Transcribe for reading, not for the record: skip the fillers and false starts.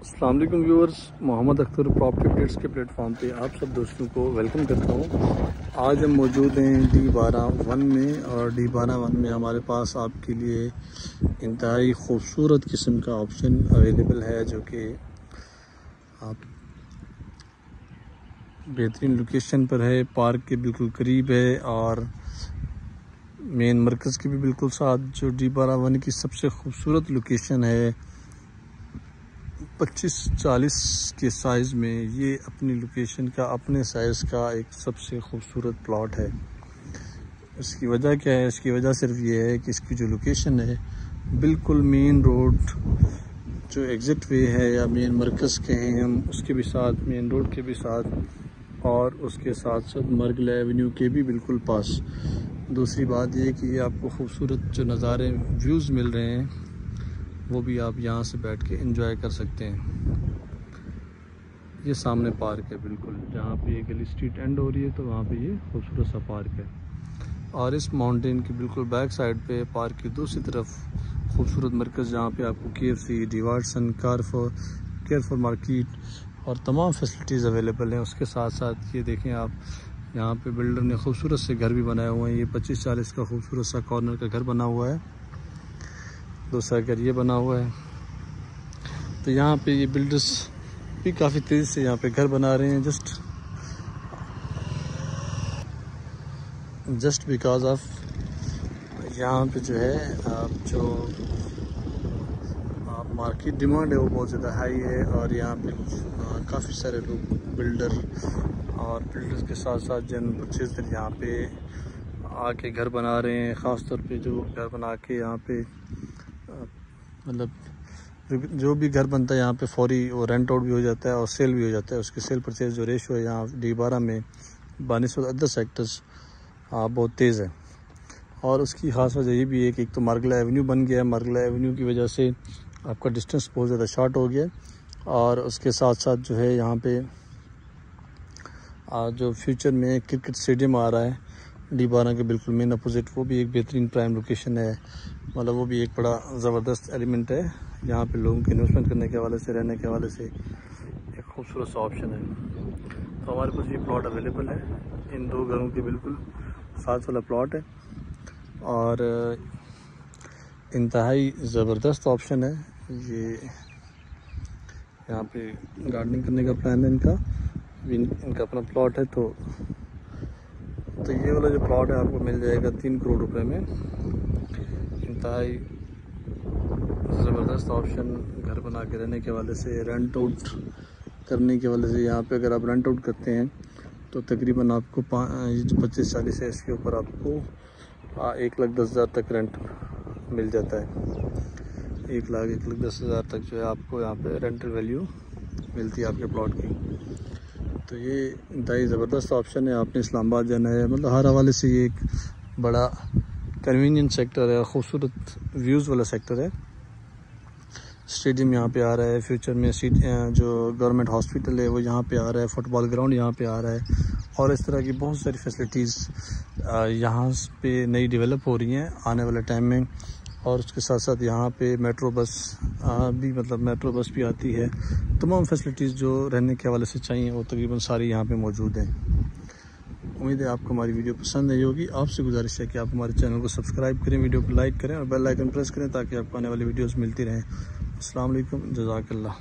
अस्सलाम वालेकुम viewers, Mohammad Akhtar property updates के प्लेटफॉर्म पे आप सब दोस्तों को वेलकम करता हूँ। आज हम मौजूद हैं D12 में और D12 में हमारे पास आपके लिए इंतहाई खूबसूरत किस्म का ऑप्शन अवेलेबल है, जो कि आप बेहतरीन लोकेशन पर है, पार्क के बिल्कुल करीब है और मेन मरकज़ के भी बिल्कुल साथ। जो D12 की सबसे खूबसूरत लोकेशन है, 25-40 के साइज़ में ये अपनी लोकेशन का, अपने साइज़ का एक सबसे खूबसूरत प्लॉट है। इसकी वजह क्या है? इसकी वजह सिर्फ ये है कि इसकी जो लोकेशन है बिल्कुल मेन रोड, जो एग्ज़िट वे है या मेन मरकज़ के हैं हम, उसके भी साथ, मेन रोड के भी साथ और उसके साथ साथ मरगल एवेन्यू के भी बिल्कुल पास। दूसरी बात ये कि ये आपको खूबसूरत जो नज़ारे, व्यूज़ मिल रहे हैं, वो भी आप यहाँ से बैठ के एंजॉय कर सकते हैं। ये सामने पार्क है बिल्कुल, जहाँ पे ये गली स्ट्रीट एंड हो रही है, तो वहाँ पे ये खूबसूरत सा पार्क है। और इस माउंटेन की बिल्कुल बैक साइड पे पार्क की दूसरी तरफ खूबसूरत मरकज़, जहाँ पे आपको KFC, डी वाटसन, केयरफॉर मार्केट और तमाम फैसिलिटीज़ अवेलेबल हैं। उसके साथ साथ ये देखें आप, यहाँ पे बिल्डर ने खूबसूरत से घर भी बनाए हुए हैं। ये 25-40 का खूबसूरत सा कॉर्नर का घर बना हुआ है, दूसरा घर ये बना हुआ है। तो यहाँ पे ये बिल्डर्स भी काफ़ी तेज़ी से यहाँ पे घर बना रहे हैं, जस्ट बिकॉज ऑफ यहाँ पे जो है आप मार्केट डिमांड है वो बहुत ज़्यादा हाई है। और यहाँ पे काफ़ी सारे लोग बिल्डर्स के साथ साथ जन परचेज़र यहाँ पे आके घर बना रहे हैं। ख़ास तौर पे जो घर बना के यहाँ पे मतलब जो भी घर बनता है यहाँ पे फौरी वो रेंट आउट भी हो जाता है और सेल भी हो जाता है। उसकी सेल परचेज जो रेशो है यहाँ D12 में बानिस्बत अदर सेक्टर्स बहुत तेज़ है। और उसकी ख़ास वजह ये भी है कि एक तो मरगल एवेन्यू बन गया है। मरगल एवेन्यू की वजह से आपका डिस्टेंस बहुत ज़्यादा शॉर्ट हो गया। और उसके साथ साथ जो है यहाँ पे जो फ्यूचर में क्रिकेट स्टेडियम आ रहा है D12 के बिल्कुल मेन अपोजिट, वो भी एक बेहतरीन प्राइम लोकेशन है। मतलब वो भी एक बड़ा ज़बरदस्त एलिमेंट है यहाँ पे लोगों के इन्वेस्टमेंट करने के हवाले से, रहने के हवाले से एक खूबसूरत सा ऑप्शन है। तो हमारे पास ये प्लॉट अवेलेबल है, इन दो घरों के बिल्कुल साथ वाला प्लॉट है और इंतहाई ज़बरदस्त ऑप्शन है। ये यहाँ पे गार्डनिंग करने का प्लान है इनका अपना प्लॉट है। तो ये वाला जो प्लॉट है आपको मिल जाएगा 3 करोड़ रुपए में। इंतहाई ज़बरदस्त ऑप्शन, घर बना के रहने के वाले से, रेंट आउट करने के वाले से। यहाँ पे अगर आप रेंट आउट करते हैं तो तकरीबन आपको 25-40 है, इसके ऊपर आपको 1,10,000 तक रेंट मिल जाता है। 1,10,000 तक जो है आपको यहाँ पे रेंटल वैल्यू मिलती है आपके प्लॉट की। तो ये इंतहाई ज़बरदस्त ऑप्शन है। आपने इस्लामाबाद जाना है, मतलब हर हवाले से ये एक बड़ा कन्वीनियंट सेक्टर है, खूबसूरत व्यूज़ वाला सेक्टर है। स्टेडियम यहाँ पे आ रहा है, फ्यूचर में जो गवर्नमेंट हॉस्पिटल है वो यहाँ पे आ रहा है, फुटबॉल ग्राउंड यहाँ पे आ रहा है और इस तरह की बहुत सारी फैसिलिटीज़ यहाँ पे नई डेवलप हो रही हैं आने वाले टाइम में। और उसके साथ साथ यहाँ पे मेट्रो बस भी आती है। तमाम फैसिलिटीज़ जो रहने के हवाले से चाहिए वो तकरीबन सारी यहाँ पे मौजूद हैं। उम्मीद है आपको हमारी वीडियो पसंद आई होगी। आपसे गुजारिश है कि आप हमारे चैनल को सब्सक्राइब करें, वीडियो को लाइक करें और बेल आइकन प्रेस करें ताकि आपको आने वाली वीडियोस मिलती रहें। अस्सलाम वालेकुम, जज़ाकल्लाह।